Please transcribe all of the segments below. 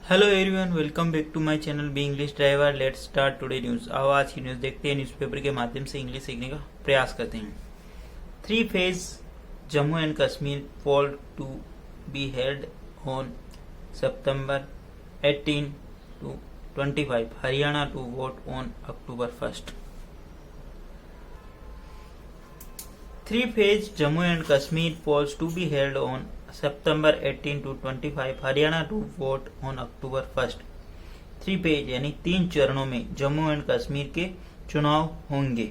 Hello everyone, welcome back to my channel be English driver. Let's start today news. आओ आज की news देखते हैं। न्यूज़पेपर के माध्यम से इंग्लिश सीखने का प्रयास करते हैं। 3 phase Jammu and Kashmir poll to be held on September 18 to 25, Haryana to vote on October 1st। 3 phase Jammu and Kashmir polls to be held on September 18 to 25, Haryana to vote on October 1st। 3 phase यानी 3 चरणों में Jammu and Kashmir के चुनाव होंगे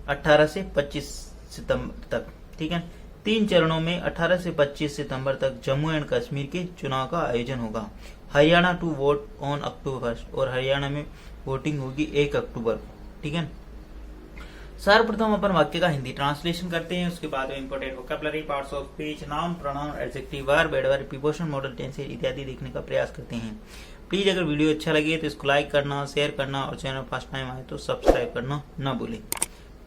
18 से 25 सितंबर तक। ठीक है, 3 चरणों में 18 से 25 सितंबर तक जम्मू एंड कश्मीर के चुनाव का आयोजन होगा। Haryana to vote on October 1st, और हरियाणा में वोटिंग होगी 1 अक्टूबर को। ठीक है, सर्वप्रथम अपन वाक्य का हिंदी ट्रांसलेशन करते हैं, उसके बाद में important vocabulary, parts of speech, noun, pronoun, adjective, verb, adverb, preposition, model tenses इत्यादि देखने का प्रयास करते हैं। प्लीज अगर वीडियो अच्छा लगे तो इसको लाइक करना, शेयर करना और चैनल फर्स्ट टाइम आए तो सब्सक्राइब करना न भूलें।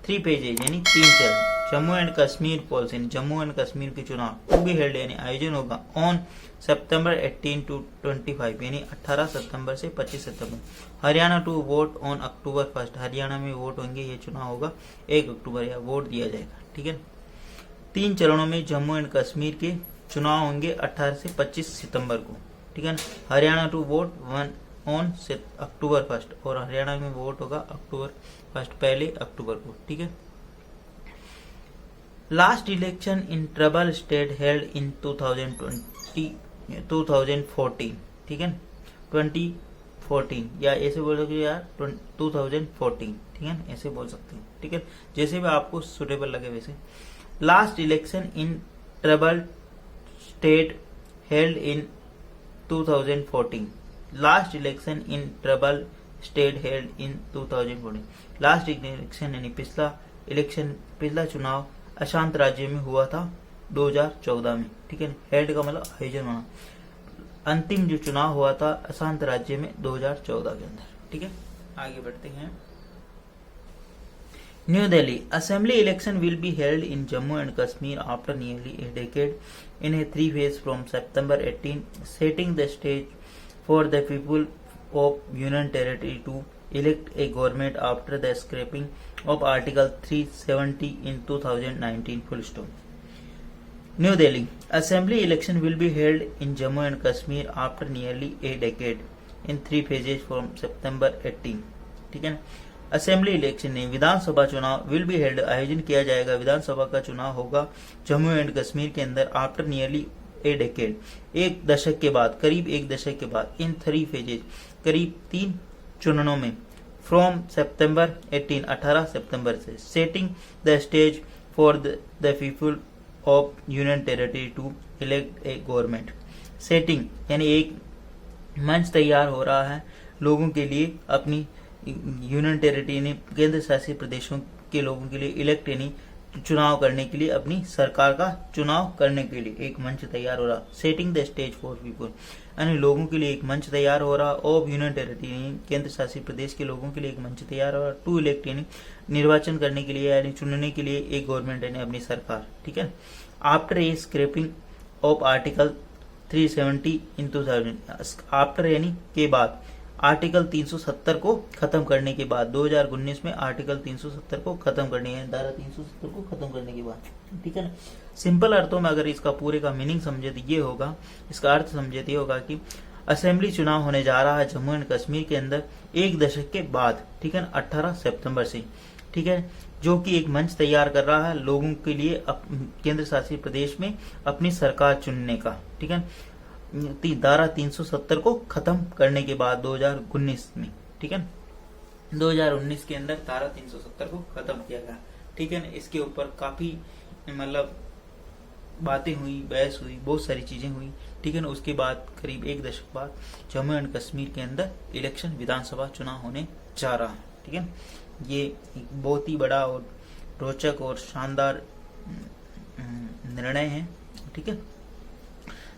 3 पेजेज यानी 3 चरण। जम्मू एंड कश्मीर पोल्स यानी जम्मू एंड कश्मीर के चुनाव टू बी हेल्ड यानी आयोजन होगा ऑन सितंबर 18 to 25 यानी 18 सितंबर से 25 सितंबर। Haryana to vote on October 1st, Haryana में वोट होंगे, ये चुनाव होगा 1 अक्टूबर या वोट दिया जाएगा। ठीक है, 3 चरणों में जम्मू एंड कश्मीर के चुनाव होंगे 18 से 25 सितंबर को। ठीक है, Haryana to vote on October 1st, और हरियाणा में वोट होगा अक्टूबर 1st, पहले अक्टूबर को। ठीक है, last election in trouble state held in 2014। ठीक है, 2014 या ऐसे बोल सकते यार 2014। ठीक है, ऐसे बोल सकते हैं। ठीक है, जैसे भी आपको सुटेबल लगे वैसे। Last election in trouble state held in 2014। Last election in trouble state held in 2014। Last election यानी पिछला चुनाव अशांत राज्य में हुआ था 2014 में। ठीक है, हेल्ड का मतलब आयोजन होना। अंतिम जो चुनाव हुआ था अशांत राज्य में 2014 के अंदर। ठीक है, आगे बढ़ते हैं। New Delhi assembly election will be held in Jammu and Kashmir after nearly a decade in a 3 phase from September 18, setting the stage for the people of Union Territory to elect a government after the scrapping of Article 370 in 2019. Full stop. New Delhi Assembly election will be held in Jammu and Kashmir after nearly a decade in 3 phases from September 18. ठीक है ना, assembly election ने विधानसभा चुनाव will be held आयोजन किया जाएगा, विधानसभा का चुनाव होगा जम्मू एंड कश्मीर के अंदर आफ्टर नियरली ए डेकेड, 1 दशक के बाद, करीब 1 दशक के बाद, इन 3 फेजेज करीब 3 चरणों में, फ्रॉम सितंबर 18 18 सितंबर से, setting the stage for the people of union territory to elect a government. Setting यानी एक मंच तैयार हो रहा है लोगों के लिए, अपनी यूनियन टेरिटरी ने केंद्र शासित प्रदेशों के लोगों के लिए इलेक्ट यानी चुनाव करने के लिए, अपनी सरकार का चुनाव करने के लिए एक मंच तैयार हो रहा। Setting the stage for people यानी लोगों के लिए एक मंच तैयार हो रहा। ऑफ यूनियन टेरिटरी यानी केंद्र शासित प्रदेश के लोगों के लिए एक मंच तैयार हो रहा। टू इलेक्ट यानी निर्वाचन करने के लिए यानी चुनने के लिए एक गवर्नमेंट यानी अपनी सरकार। ठीक है, after a scrapping of article 370 in 2000, after यानी के बाद, आर्टिकल 370 को खत्म करने के बाद, 2019 में आर्टिकल 370 को खत्म करने है, धारा 370 को खत्म करने के बाद। ठीक है ना, सिंपल अर्थों में अगर इसका पूरे का मीनिंग समझे तो ये होगा, इसका अर्थ समझे तो ये होगा कि असेंबली चुनाव होने जा रहा है जम्मू एंड कश्मीर के अंदर 1 दशक के बाद। ठीक है ना, 18 सितंबर से। ठीक है, जो कि एक मंच तैयार कर रहा है लोगों के लिए केंद्र शासित प्रदेश में अपनी सरकार चुनने का। ठीक है, धारा 370 को खत्म करने के बाद 2019 में। ठीक है, 2019 के अंदर धारा 370 को खत्म किया गया। ठीक है ना, इसके ऊपर काफी मतलब बातें हुई, बहस हुई, बहुत सारी चीजें हुई। ठीक है ना, उसके बाद करीब 1 दशक बाद जम्मू एंड कश्मीर के अंदर इलेक्शन विधानसभा चुनाव होने जा रहा है। ठीक है, ये एक बहुत ही बड़ा और रोचक और शानदार निर्णय है। ठीक है,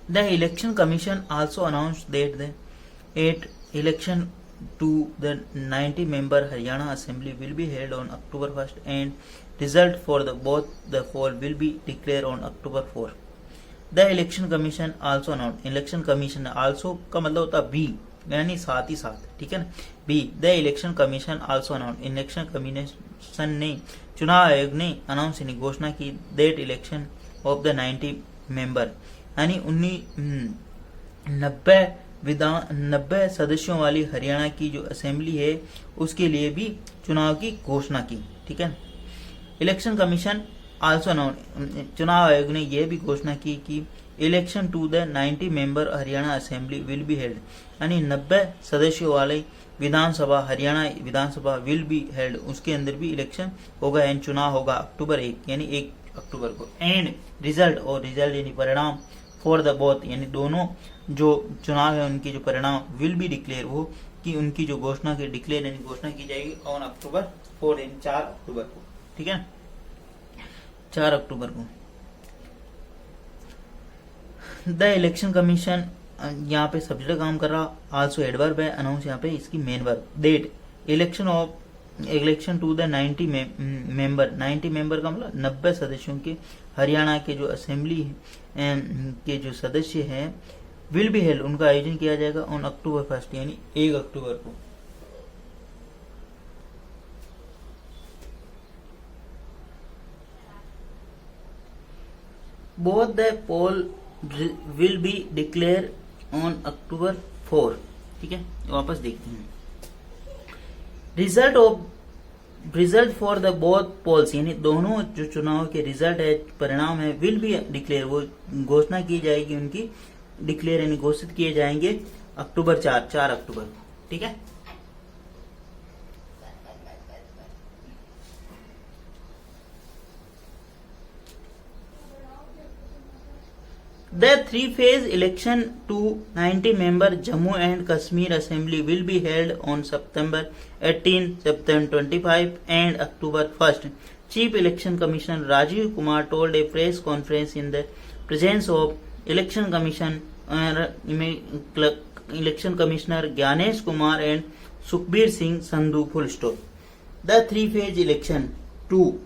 The Election Commission also announced that the 8 election to the 90-member Haryana Assembly will be held on October 1st and result for both the poll will be declared on October 4. The Election Commission also announced, Election Commission also का मतलब होता भी, यानी साथ ही साथ, ठीक है ना। Be the election commission also announce, election commission ने, चुनाव आयोग ने अनाउंस यानी घोषणा की, that election of the 90 member यानी 90 सदस्यों वाली हरियाणा की जो असेंबली है उसके लिए भी चुनाव की घोषणा की, ठीक है। इलेक्शन कमीशन आल्सो अनाउंस, चुनाव आयोग ने यह भी घोषणा की कि election to the 90 member Haryana assembly will be held, यानी 90 सदस्यों वाले विधानसभा, हरियाणा विधानसभा विल बी हेल्ड, उसके अंदर भी इलेक्शन होगा एंड चुनाव होगा अक्टूबर 1 यानी 1 अक्टूबर को। एंड रिजल्ट, और रिजल्ट यानी परिणाम, फॉर द बोथ यानी दोनों जो चुनाव है उनकी जो परिणाम, विल बी डिक्लेयर, वो कि उनकी जो घोषणा की डिक्लेयर यानी घोषणा की जाएगी ऑन अक्टूबर 4 यानी 4 अक्टूबर को, ठीक है, 4 अक्टूबर को। द इलेक्शन कमीशन यहाँ पे सब्जेक्ट काम कर रहा, आल्सो एडवर्ब है, अनाउंस यहाँ पे इसकी main verb, date election to the 90 member, 90 member का मतलब 90 सदस्यों के हरियाणा के जो असेंबली के जो सदस्य हैं विल बी हेल्ड, उनका आयोजन किया जाएगा ऑन अक्टूबर 1 यानी 1 अक्टूबर को। Both the poll will be declare on October 4, ठीक है। वापस देखते हैं, result for the both polls यानी दोनों जो चुनाव के रिजल्ट है, परिणाम है, विल बी डिक्लेयर, वो घोषणा की जाएगी उनकी, डिक्लेयर यानी घोषित किए जाएंगे अक्टूबर 4 अक्टूबर को, ठीक है। The three-phase election to 90-member Jammu and Kashmir Assembly will be held on September 18, September 25 and October 1st. Chief Election Commissioner Rajiv Kumar told a press conference in the presence of Election Commissioner Gyanesh Kumar and Sukhbir Singh Sandhu. Full stop. The three-phase election to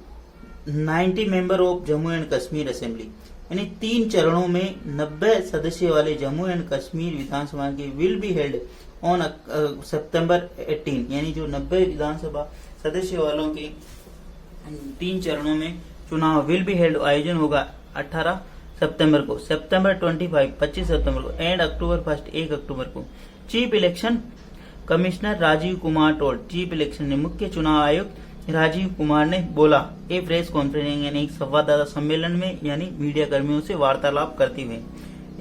90 member of Jammu and Kashmir Assembly यानी 3 चरणों में 90 सदस्य वाले Jammu and Kashmir विधानसभा के will be held on September 18 यानी जो 90 विधानसभा सदस्य वालों के 3 चरणों में चुनाव विल बी हेल्ड आयोजन होगा 18 सितंबर को, सितंबर 25 सितंबर को एंड अक्टूबर 1 1 अक्टूबर को। Chief election commissioner Rajiv Kumar told, chief election ने मुख्य चुनाव आयुक्त राजीव कुमार ने बोला, ए प्रेस कॉन्फ्रेंस यानी एक संवाददाता सम्मेलन में यानी मीडिया कर्मियों से वार्तालाप करते हुए,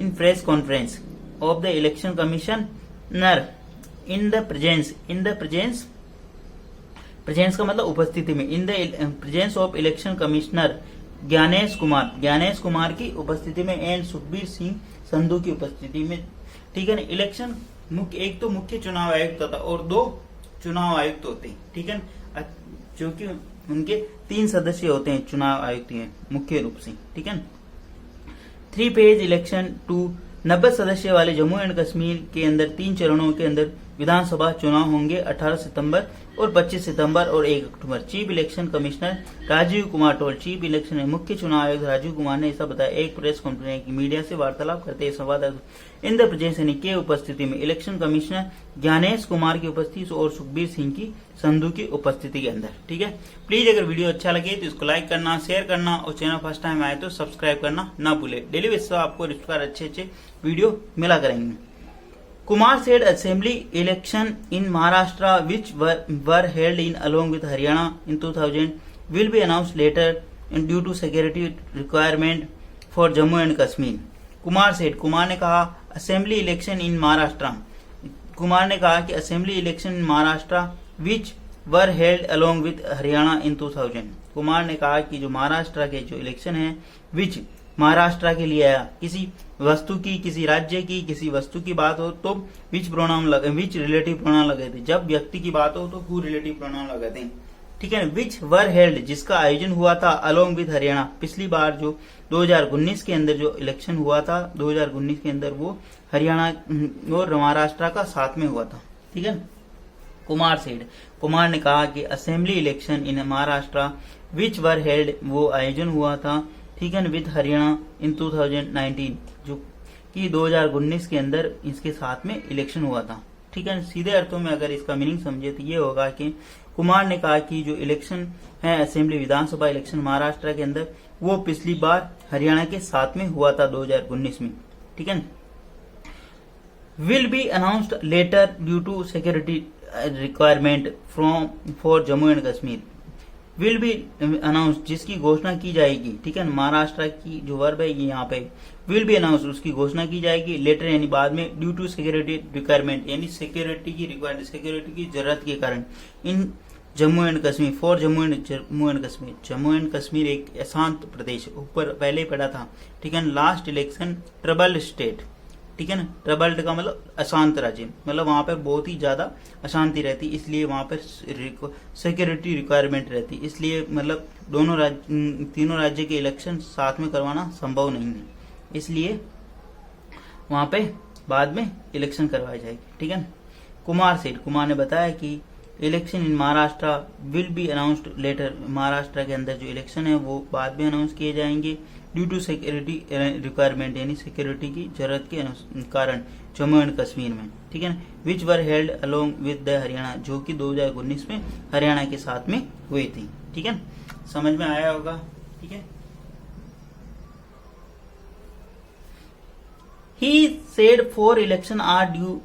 in press conference of the election commissioner in the presence का मतलब उपस्थिति में, in the presence of election commissioner Gyanesh Kumar की उपस्थिति में एंड सुखबीर सिंह संधू की उपस्थिति में, ठीक है ना। इलेक्शन मुख्य, एक तो मुख्य चुनाव आयुक्त होता और 2 चुनाव आयुक्त होते हैं, ठीक है, क्योंकि उनके 3 सदस्य होते हैं चुनाव आयुक्त हैं मुख्य रूप से, ठीक है। 3-phase इलेक्शन टू 90 सदस्य वाले जम्मू एंड कश्मीर के अंदर 3 चरणों के अंदर विधानसभा चुनाव होंगे 18 सितंबर और 25 सितंबर और 1 अक्टूबर। Chief election commissioner Rajiv Kumar told, chief election मुख्य चुनाव आयुक्त राजीव कुमार ने ऐसा बताया एक प्रेस कॉन्फ्रेंस की मीडिया से वार्तालाप करते हुए संवाददाता इन द प्रेजेंस के उपस्थिति में इलेक्शन कमिश्नर ज्ञानेश कुमार की उपस्थिति और सुखबीर सिंह की संधू की उपस्थिति के अंदर, ठीक है। प्लीज अगर वीडियो अच्छा लगे तो इसको लाइक करना, शेयर करना और चैनल फर्स्ट टाइम आए तो सब्सक्राइब करना ना भूले। डेली बेसिस पर आपको इस प्रकार अच्छे वीडियो मिला करेंगे। Kumar said assembly election in Maharashtra which were held in along with Haryana in 2000 will be announced later and due to security requirement for Jammu and Kashmir. Kumar said, Kumar ने कहा assembly election in Maharashtra, Kumar ने कहा कि assembly election in Maharashtra which were held along with Haryana in 2000, Kumar ने कहा कि जो महाराष्ट्र के जो इलेक्शन है which महाराष्ट्र के लिए आया, किसी वस्तु की, किसी राज्य की, किसी वस्तु की बात हो तो विच रिलेटिव प्रोनाउन लगाते हैं, जब व्यक्ति की बात हो तो हु रिलेटिव प्रोनाउन लगाते हैं, ठीक है। विच वर हेल्ड जिसका आयोजन हुआ था अलोंग विद हरियाणा, पिछली बार जो 2019 के अंदर जो इलेक्शन हुआ था 2019 के अंदर वो हरियाणा और महाराष्ट्र का साथ में हुआ था, ठीक है। कुमार सेड, कुमार ने कहा कि assembly election in Maharashtra which were held वो आयोजन हुआ था, ठीक है, विद हरियाणा इन 2019 जो कि 2019 के अंदर इसके साथ में इलेक्शन हुआ था, ठीक है, सीधे अर्थों में अगर इसका मीनिंग समझे तो ये होगा कि कुमार ने कहा कि जो इलेक्शन है असेंबली विधानसभा इलेक्शन महाराष्ट्र के अंदर, वो पिछली बार हरियाणा के साथ में हुआ था 2019 में, ठीक है। Will be announced later due to security requirement for Jammu and Kashmir. Will be announce, जिसकी घोषणा की जाएगी, ठीक है। महाराष्ट्र की जो वर्ब है ये यहाँ पे विल बी अनाउंस, उसकी घोषणा की जाएगी, लेटर यानी बाद में, ड्यू टू सिक्योरिटी रिक्वायरमेंट यानी सिक्योरिटी की रिक्वायरमेंट, सिक्योरिटी की जरूरत के कारण, in Jammu and Kashmir, for Jammu and Kashmir. Jammu and Kashmir एक अशांत प्रदेश, ऊपर पहले ही पढ़ा था, ठीक है। लास्ट इलेक्शन ट्रबल स्टेट, ठीक है ना। ट्रबल्ड का मतलब अशांत राज्य, मतलब वहां पर बहुत ही ज्यादा अशांति रहती, इसलिए वहां पर सिक्योरिटी रिक्वायरमेंट रहती, इसलिए मतलब तीनों राज्य के इलेक्शन साथ में करवाना संभव नहीं है, इसलिए वहां पे बाद में इलेक्शन करवाई जाएगी, ठीक है। कुमार ने बताया कि election in Maharashtra will be announced later, Maharashtra के अंदर जो इलेक्शन है वो बाद में अनाउंस किए जाएंगे, ड्यू टू सिक्योरिटी रिक्वायरमेंट यानी सिक्योरिटी की जरूरत के कारण जम्मू एंड कश्मीर में, ठीक है, which were held along with the Haryana, जो कि 2019 में हरियाणा के साथ में हुई थी, ठीक है। समझ में आया होगा, ठीक है। He said 4 elections are due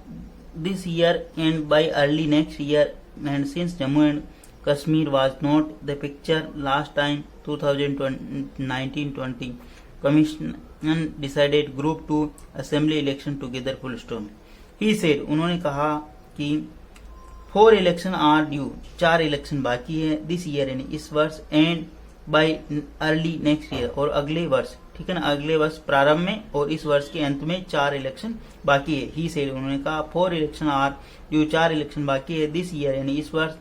this year and by early next year, and since Jammu and Kashmir was not the picture last time 2019-20, Commission decided group 2 assembly election together, full stop. He said, उन्होंने कहा कि 4 election are due, 4 election बाकी है, this year यानी इस वर्ष, and bye early next year और अगले वर्ष, ठीक है ना, अगले वर्ष प्रारंभ में और इस वर्ष के अंत में 4 इलेक्शन बाकी है। ही सेड, उन्होंने कहा 4 इलेक्शन आर ड्यू, 4 इलेक्शन बाकी है, दिस ईयर यानी इस वर्ष,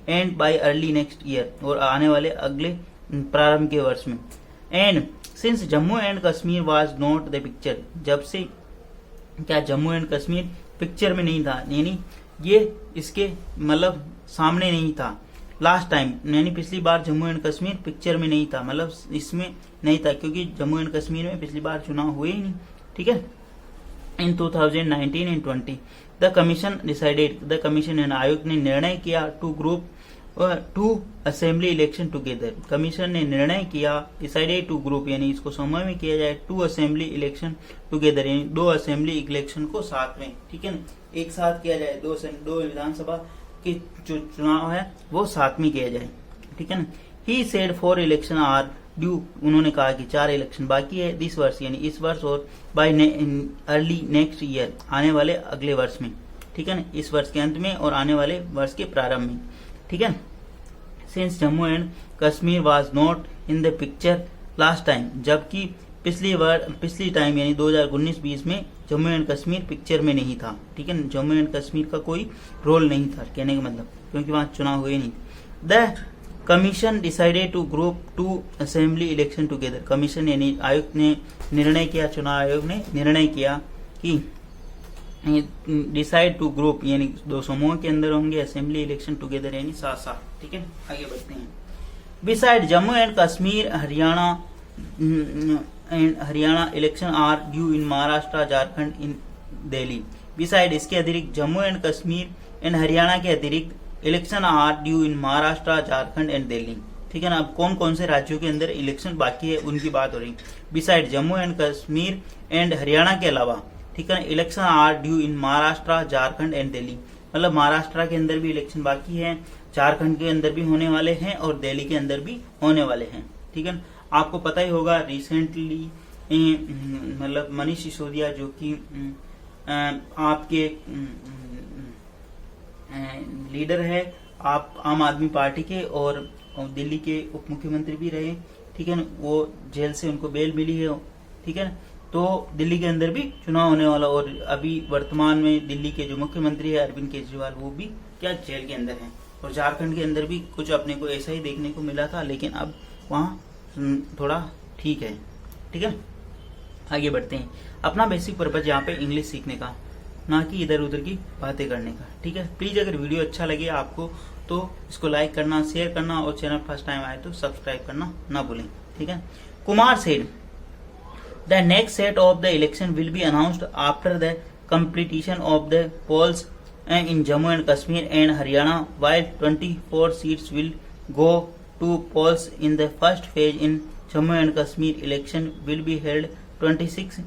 and bye early next year और आने वाले अगले प्रारंभ के वर्ष में। And since Jammu and Kashmir was not the picture, जब से क्या जम्मू एंड कश्मीर पिक्चर में नहीं था, यानी ये इसके मतलब सामने नहीं था, लास्ट टाइम यानी पिछली बार जम्मू एंड कश्मीर पिक्चर में नहीं था, मतलब इसमें नहीं था, क्योंकि जम्मू एंड कश्मीर में पिछली बार चुनाव हुए ही नहीं, ठीक है। In 2019 and 20 the commission decided, the commission यानी आयोग ने निर्णय किया to group 2 assembly election together, commission ने निर्णय किया, डिसाइडेड टू ग्रुप यानी इसको समूह में किया जाए, 2 असेंबली इलेक्शन टुगेदर यानी 2 असेंबली इलेक्शन को साथ में, ठीक है, एक साथ किया जाए, 2 विधानसभा के जो चुनाव है वो साथ में किया जाए, ठीक है ना। He said 4 election are due, उन्होंने कहा कि 4 इलेक्शन बाकी है, दिस वर्ष यानी इस वर्ष, और बाय अर्ली नेक्स्ट ईयर आने वाले अगले वर्ष में, ठीक है ना, इस वर्ष के अंत में और आने वाले वर्ष के प्रारंभ में, ठीक है। Since Jammu and Kashmir was not in the picture last time, जबकि पिछली टाइम यानी 2019-20 में जम्मू एंड कश्मीर पिक्चर में नहीं था, ठीक है, जम्मू एंड कश्मीर का कोई रोल नहीं था, कहने का मतलब, क्योंकि वहां चुनाव हुए नहीं। The commission decided to group 2 assembly election together, commission यानी आयोग ने निर्णय किया, चुनाव आयोग ने निर्णय किया कि डिसाइड टू ग्रुप यानी 2 समूह के अंदर होंगे, असेंबली इलेक्शन टुगेदर यानी साथ साथ, ठीक है। आगे बढ़ते हैं। Beside Jammu and Kashmir Haryana election are due in Maharashtra, Jharkhand, in Delhi. Beside इसके अतिरिक्त जम्मू एंड कश्मीर एंड हरियाणा के अतिरिक्त election are due in Maharashtra, Jharkhand and Delhi, ठीक है ना। अब कौन कौन से राज्यों के अंदर इलेक्शन बाकी है उनकी बात हो रही। Beside Jammu and Kashmir and Haryana के अलावा, ठीक है ना, election are due in Maharashtra, Jharkhand and Delhi, मतलब महाराष्ट्र के अंदर भी इलेक्शन बाकी है, झारखंड के अंदर भी होने वाले हैं और दिल्ली के अंदर भी होने वाले हैं, ठीक है। आपको पता ही होगा रिसेंटली मतलब मनीष सिसोदिया जो कि आपके लीडर है आप आम आदमी पार्टी के और दिल्ली के उप मुख्यमंत्री भी रहे, ठीक है ना, वो जेल से उनको बेल मिली है, ठीक है ना। तो दिल्ली के अंदर भी चुनाव होने वाला, और अभी वर्तमान में दिल्ली के जो मुख्यमंत्री है अरविंद केजरीवाल वो भी क्या जेल के अंदर है, और झारखंड के अंदर भी कुछ अपने को ऐसा ही देखने को मिला था, लेकिन अब वहाँ थोड़ा ठीक है, ठीक है। आगे बढ़ते हैं। अपना बेसिक पर्पज यहाँ पे इंग्लिश सीखने का, ना कि इधर उधर की बातें करने का, ठीक है। प्लीज अगर वीडियो अच्छा लगे आपको तो इसको लाइक करना, शेयर करना, और चैनल फर्स्ट टाइम आए तो सब्सक्राइब करना ना भूलें, ठीक है। Kumar said the next set of the election will be announced after the completion of the polls in Jammu and Kashmir and Haryana, while 24 seats will go to polls in the first phase. In Jammu and Kashmir, election will be held 26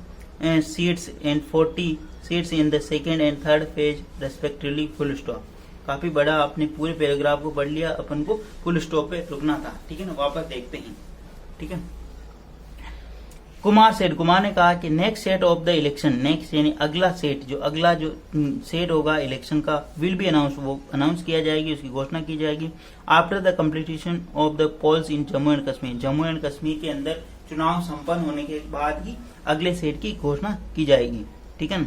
seats and 40 seats in the second and third phase respectively. Full stop. काफी बड़ा आपने पूरे paragraph को पढ़ लिया, अपन को full stop पे रुकना था, ठीक है ना। वापस देखते हैं, ठीक है। कुमार ने कहा कि next set of the election, next यानी अगला सेट, जो सेट होगा इलेक्शन का, विल बी अनाउंस, वो अनाउंस किया जाएगी, उसकी घोषणा की जाएगी after the completion of the polls in Jammu and Kashmir. Jammu and Kashmir के अंदर चुनाव संपन्न होने के बाद ही अगले सेट की घोषणा की जाएगी, ठीक है ना।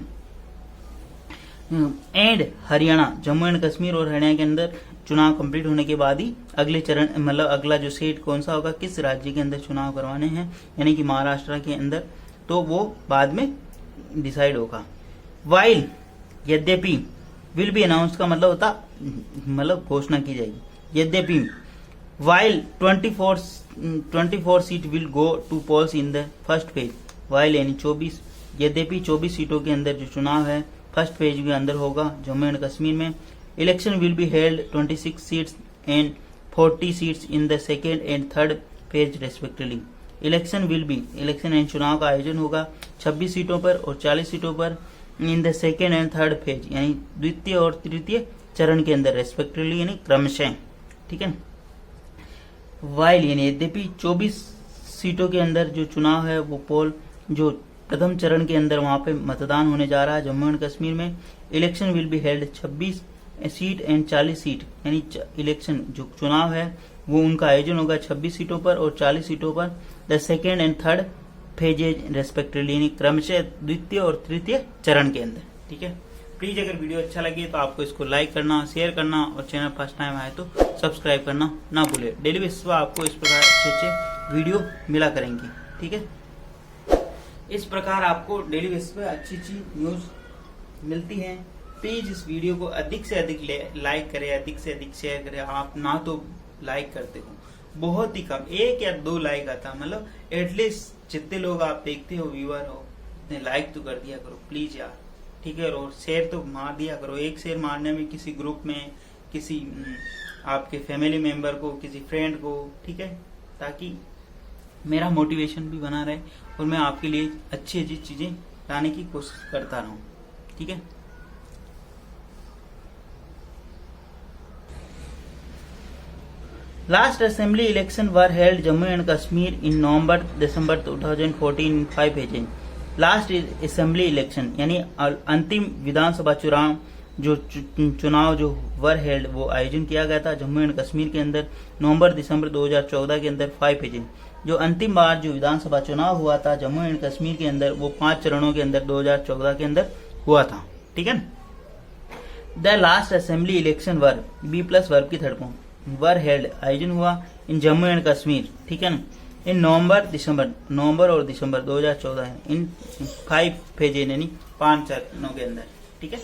एंड हरियाणा, जम्मू एंड कश्मीर और हरियाणा के अंदर चुनाव कंप्लीट होने के बाद ही अगले चरण, मतलब अगला जो सेट कौन सा होगा, किस राज्य के अंदर चुनाव करवाने हैं, यानी कि महाराष्ट्र के अंदर, तो वो बाद में डिसाइड होगा। वाइल, यद्यपि, विल बी अनाउंस का मतलब होता, मतलब घोषणा की जाएगी। यद्यपि, while 24 seat will go to polls in the first phase, while यानी 24, यद्यपि 24 सीटों के अंदर जो चुनाव है फर्स्ट फेज के अंदर होगा जम्मू एंड कश्मीर में। Election will be held 26 seats and 40 seats in the second and third phase respectively. Election will B, election and चुनाव का आयोजन होगा 26 सीटों पर और 40 सीटों पर in the second and third phase, यानी द्वितीय और तृतीय चरण के अंदर रेस्पेक्टिवली, यानी क्रमशः, ठीक है। वाइल यानी यद्यपि 24 सीटों के अंदर जो चुनाव है वो पोल, जो प्रथम चरण के अंदर वहां पे मतदान होने जा रहा है जम्मू एंड कश्मीर में। Election will be held 26 seat and 40 seat, यानी इलेक्शन जो चुनाव है वो उनका आयोजन होगा 26 सीटों पर और 40 सीटों पर the second and third phases respectively, यानी क्रमशः द्वितीय और तृतीय चरण के अंदर, ठीक है। प्लीज अगर वीडियो अच्छा लगे तो आपको इसको लाइक करना, शेयर करना और चैनल फर्स्ट टाइम आए तो सब्सक्राइब करना ना भूले। डेली बेसिस पर आपको इस प्रकार अच्छे वीडियो मिला करेंगे, ठीक है। इस प्रकार आपको डेली बेसिस पर अच्छी न्यूज मिलती है। प्लीज इस वीडियो को अधिक से अधिक लाइक करें, अधिक से अधिक शेयर करें। आप ना तो लाइक करते हो, बहुत ही कम, 1 या 2 लाइक आता, मतलब एटलीस्ट जितने लोग आप देखते हो, व्यूअर हो, उतने लाइक तो कर दिया करो प्लीज यार, ठीक है। और शेयर तो मार दिया करो। एक शेयर मारने में किसी ग्रुप में, किसी आपके फैमिली मेंबर को, किसी फ्रेंड को, ठीक है, ताकि मेरा मोटिवेशन भी बना रहे और मैं आपके लिए अच्छी अच्छी चीजें लाने की कोशिश करता रहूं, ठीक है। Last assembly election were held Jammu and Kashmir in November December 2014 in 5 phases. Last assembly election यानी अंतिम विधानसभा चुनाव जो वर हेल्ड, वो आयोजन किया गया था जम्मू एंड कश्मीर के अंदर नवंबर-दिसंबर 2014 के अंदर 5 फेजेज। जो अंतिम बार जो विधानसभा चुनाव हुआ था जम्मू एंड कश्मीर के अंदर, वो 5 चरणों के अंदर 2014 के अंदर हुआ था, ठीक है। The last assembly election were, B plus verb की थर्ड फॉर्म, वर हेल्ड आयोजन हुआ इन जम्मू एंड कश्मीर, ठीक है ना, इन नवंबर और दिसंबर 2014 इन 5 फेजेज यानी 5 चरणों के अंदर, ठीक है।